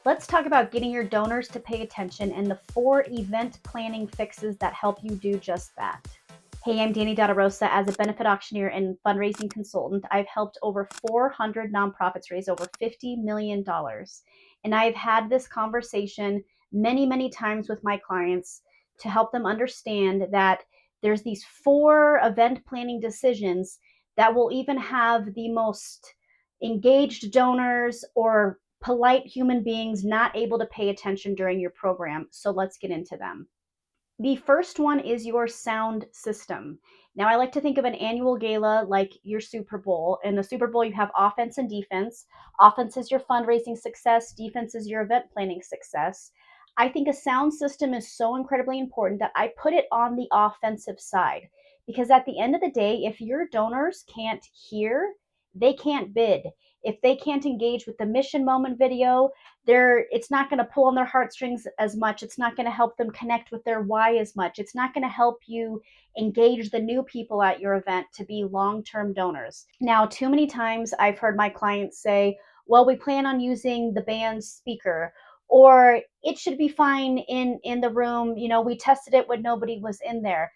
Let's talk about getting your donors to pay attention and the 4 event planning fixes that help you do just that. Hey, I'm Danny Rosa. As a benefit auctioneer and fundraising consultant, I've helped over 400 nonprofits raise over $50 million. And I've had this conversation many, many times with my clients to help them understand that there's these 4 event planning decisions that will even have the most engaged donors or polite human beings not able to pay attention during your program. So let's get into them. The first one is your sound system. Now, I like to think of an annual gala like your Super Bowl. In the Super Bowl, you have offense and defense. Offense is your fundraising success, defense is your event planning success. I think a sound system is so incredibly important that I put it on the offensive side because at the end of the day, if your donors can't hear, they can't bid. If they can't engage with the mission moment video, it's not going to pull on their heartstrings as much. It's not going to help them connect with their why as much. It's not going to help you engage the new people at your event to be long-term donors. Now, too many times I've heard my clients say, well, we plan on using the band's speaker, or it should be fine in the room. We tested it when nobody was in there.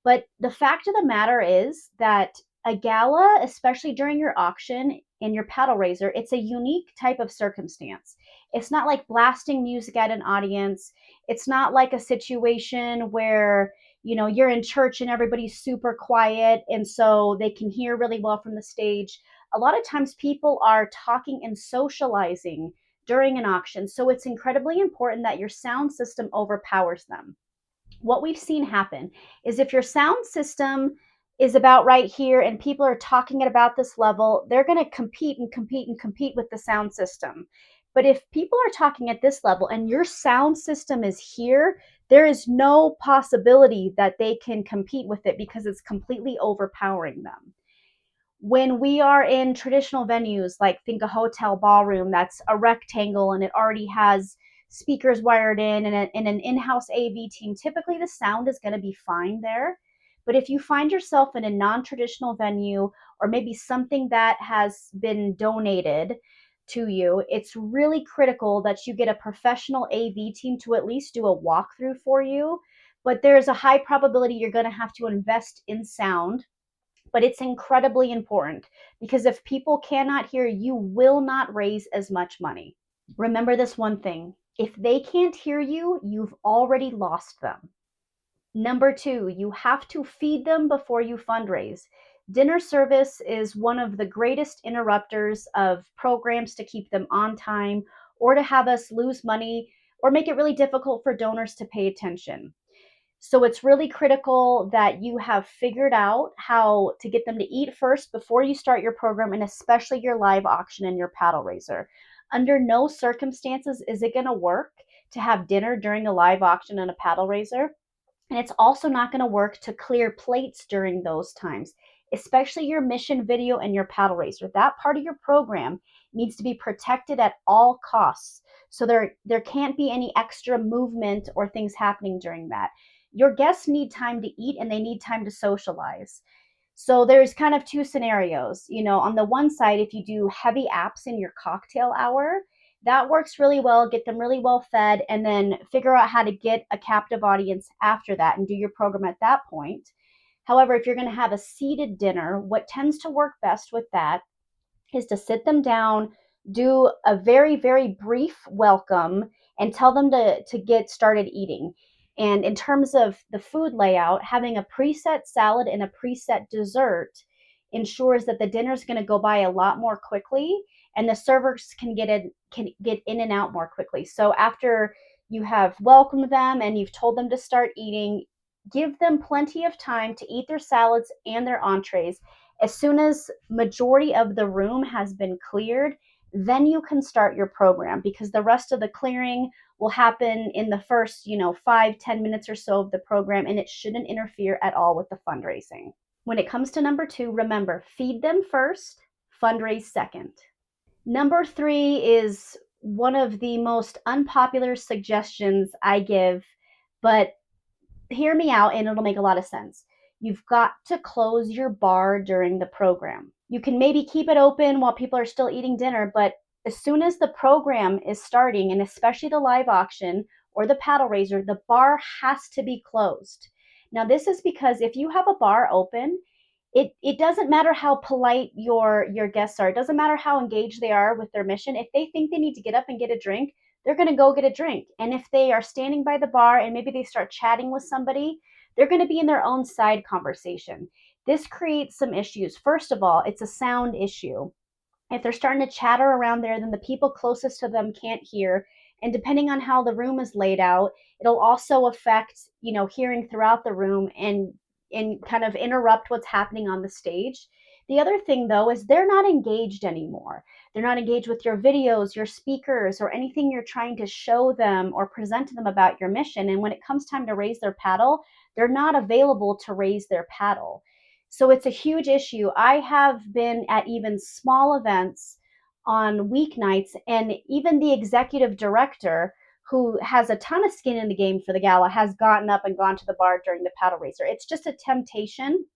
But the fact of the matter is that a gala, especially during your auction and your paddle raiser, it's a unique type of circumstance. It's not like blasting music at an audience. It's not like a situation where, you're in church and everybody's super quiet and so they can hear really well from the stage. A lot of times people are talking and socializing during an auction. So it's incredibly important that your sound system overpowers them. What we've seen happen is if your sound system is about right here and people are talking at about this level, they're going to compete and compete and compete with the sound system. But if people are talking at this level and your sound system is here, there is no possibility that they can compete with it because it's completely overpowering them. When we are in traditional venues, like think a hotel ballroom that's a rectangle and it already has speakers wired in and an in-house AV team, typically the sound is going to be fine there. But if you find yourself in a non-traditional venue or maybe something that has been donated to you, it's really critical that you get a professional AV team to at least do a walkthrough for you. But there's a high probability you're going to have to invest in sound, but it's incredibly important because if people cannot hear, you will not raise as much money. Remember this one thing: if they can't hear you, you've already lost them. Number 2, you have to feed them before you fundraise. Dinner service is one of the greatest interrupters of programs to keep them on time or to have us lose money or make it really difficult for donors to pay attention. So it's really critical that you have figured out how to get them to eat first before you start your program, and especially your live auction and your paddle raiser. Under no circumstances is it going to work to have dinner during a live auction and a paddle raiser. And it's also not going to work to clear plates during those times, especially your mission video and your paddle raiser. That part of your program needs to be protected at all costs. So there can't be any extra movement or things happening during that. Your guests need time to eat and they need time to socialize. So there's kind of 2 scenarios. On the one side, if you do heavy apps in your cocktail hour, that works really well. Get them really well fed and then figure out how to get a captive audience after that and do your program at that point. However, if you're going to have a seated dinner, what tends to work best with that is to sit them down, do a very, very brief welcome, and tell them to get started eating. And in terms of the food layout, having a preset salad and a preset dessert ensures that the dinner is going to go by a lot more quickly and the servers can get in and out more quickly. So after you have welcomed them and you've told them to start eating, give them plenty of time to eat their salads and their entrees. As soon as majority of the room has been cleared, then you can start your program because the rest of the clearing will happen in the first 5-10 minutes or so of the program, and it shouldn't interfere at all with the fundraising. When it comes to number 2, remember, feed them first, fundraise second. Number 3 is one of the most unpopular suggestions I give, but hear me out and it'll make a lot of sense. You've got to close your bar during the program. You can maybe keep it open while people are still eating dinner, but As soon as the program is starting, and especially the live auction or the paddle raiser, the bar has to be closed. Now, this is because if you have a bar open, it doesn't matter how polite your guests are. It doesn't matter how engaged they are with their mission. If they think they need to get up and get a drink, they're going to go get a drink. And if they are standing by the bar and maybe they start chatting with somebody, they're going to be in their own side conversation. This creates some issues. First of all, it's a sound issue. If they're starting to chatter around there, then the people closest to them can't hear. And depending on how the room is laid out, it'll also affect, hearing throughout the room and kind of interrupt what's happening on the stage. The other thing though is they're not engaged anymore. They're not engaged with your videos, your speakers, or anything you're trying to show them or present to them about your mission. And when it comes time to raise their paddle, they're not available to raise their paddle. So it's a huge issue. I have been at even small events on weeknights, and even the executive director, who has a ton of skin in the game for the gala, has gotten up and gone to the bar during the paddle raiser. It's just a temptation,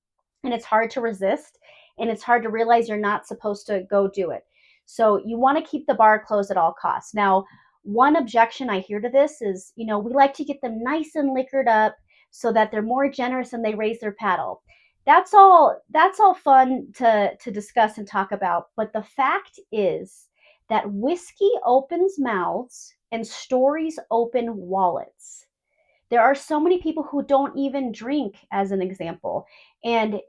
and it's hard to resist, and it's hard to realize you're not supposed to go do it. So you want to keep the bar closed at all costs. Now, one objection I hear to this is, we like to get them nice and liquored up so that they're more generous and they raise their paddle. That's all fun to discuss and talk about, but the fact is that whiskey opens mouths and stories open wallets. There are so many people who don't even drink, as an example. And,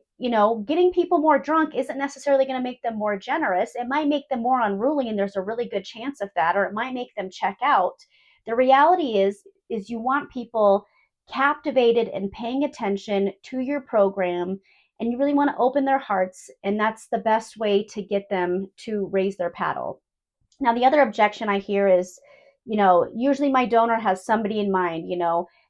getting people more drunk isn't necessarily going to make them more generous. It might make them more unruly, and there's a really good chance of that, or it might make them check out. The reality is you want people captivated and paying attention to your program, and you really want to open their hearts, and that's the best way to get them to raise their paddle. Now, the other objection I hear is, usually my donor has somebody in mind,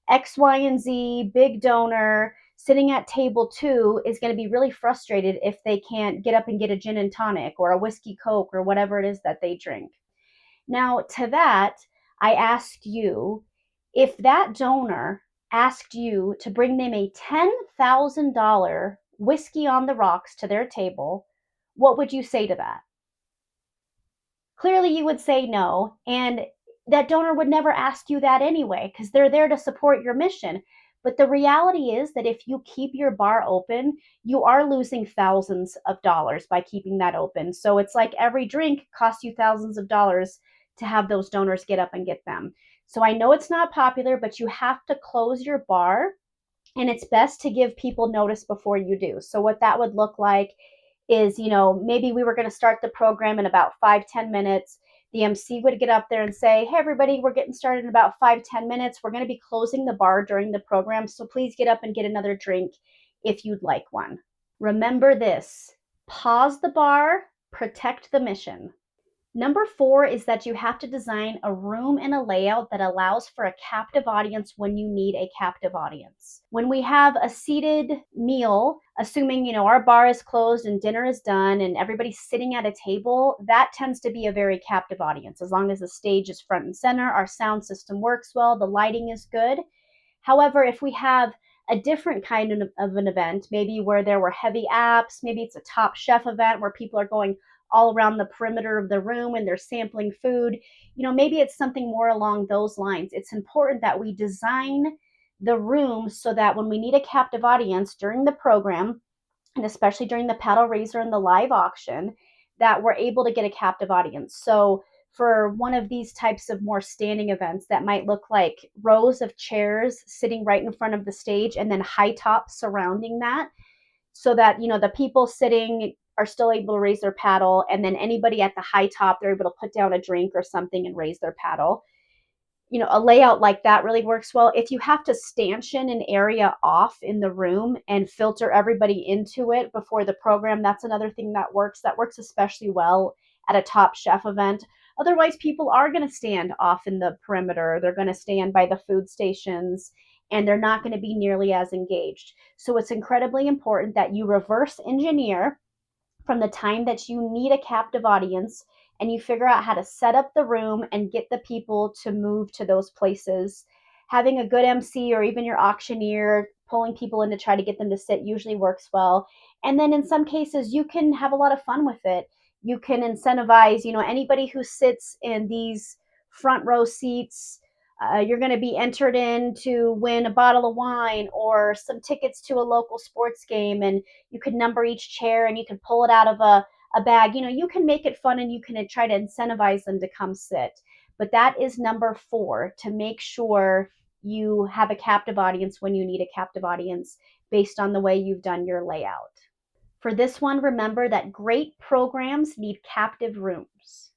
X, Y, and Z, big donor, sitting at table 2 is going to be really frustrated if they can't get up and get a gin and tonic or a whiskey Coke or whatever it is that they drink. Now, to that, I asked you, if that donor asked you to bring them a $10,000 whiskey on the rocks to their table, what would you say to that? Clearly you would say no, and that donor would never ask you that anyway, because they're there to support your mission. But the reality is that if you keep your bar open, you are losing thousands of dollars by keeping that open. So it's like every drink costs you thousands of dollars to have those donors get up and get them. So I know it's not popular, but you have to close your bar, and it's best to give people notice before you do. So what that would look like is, maybe we were going to start the program in about 5-10 minutes. The MC would get up there and say, hey, everybody, we're getting started in about 5-10 minutes. We're going to be closing the bar during the program, so please get up and get another drink if you'd like one. Remember this: pause the bar, protect the mission. Number 4 is that you have to design a room and a layout that allows for a captive audience when you need a captive audience. When we have a seated meal, assuming, our bar is closed and dinner is done and everybody's sitting at a table, that tends to be a very captive audience. As long as the stage is front and center, our sound system works well, the lighting is good. However, if we have a different kind of an event, maybe where there were heavy apps, maybe it's a Top Chef event where people are going all around the perimeter of the room and they're sampling food, maybe it's something more along those lines. It's important that we design the room so that when we need a captive audience during the program, and especially during the paddle raiser and the live auction, that we're able to get a captive audience. So for one of these types of more standing events, that might look like rows of chairs sitting right in front of the stage and then high tops surrounding that, so that, the people sitting are still able to raise their paddle, and then anybody at the high top, they're able to put down a drink or something and raise their paddle. A layout like that really works well. If you have to stanchion an area off in the room and filter everybody into it before the program, that's another thing that works. That works especially well at a Top Chef event. Otherwise, people are going to stand off in the perimeter. They're going to stand by the food stations, and they're not going to be nearly as engaged. So it's incredibly important that you reverse engineer from the time that you need a captive audience, and you figure out how to set up the room and get the people to move to those places. Having a good MC or even your auctioneer pulling people in to try to get them to sit usually works well. And then in some cases, you can have a lot of fun with it. You can incentivize, anybody who sits in these front row seats. You're going to be entered in to win a bottle of wine or some tickets to a local sports game, and you could number each chair and you can pull it out of a bag. You can make it fun and you can try to incentivize them to come sit. But that is number 4, to make sure you have a captive audience when you need a captive audience based on the way you've done your layout. For this one, remember that great programs need captive rooms.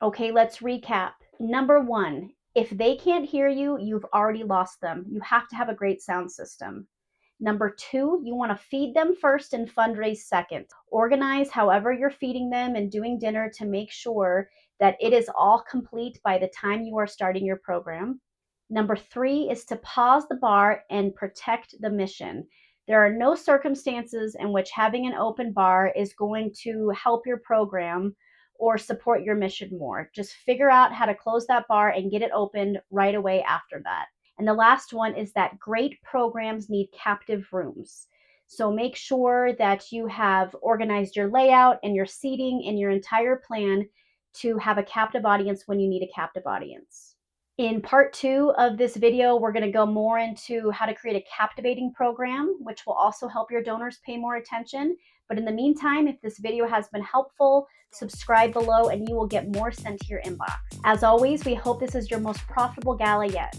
Okay, let's recap. Number 1, if they can't hear you, you've already lost them. You have to have a great sound system. Number 2, you want to feed them first and fundraise second. Organize however you're feeding them and doing dinner to make sure that it is all complete by the time you are starting your program. Number 3 is to pause the bar and protect the mission. There are no circumstances in which having an open bar is going to help your program or support your mission more. Just figure out how to close that bar and get it opened right away after that. And the last one is that great programs need captive rooms. So make sure that you have organized your layout and your seating and your entire plan to have a captive audience when you need a captive audience. In part 2 of this video, we're going to go more into how to create a captivating program, which will also help your donors pay more attention. But in the meantime, if this video has been helpful, subscribe below and you will get more sent to your inbox. As always, we hope this is your most profitable gala yet.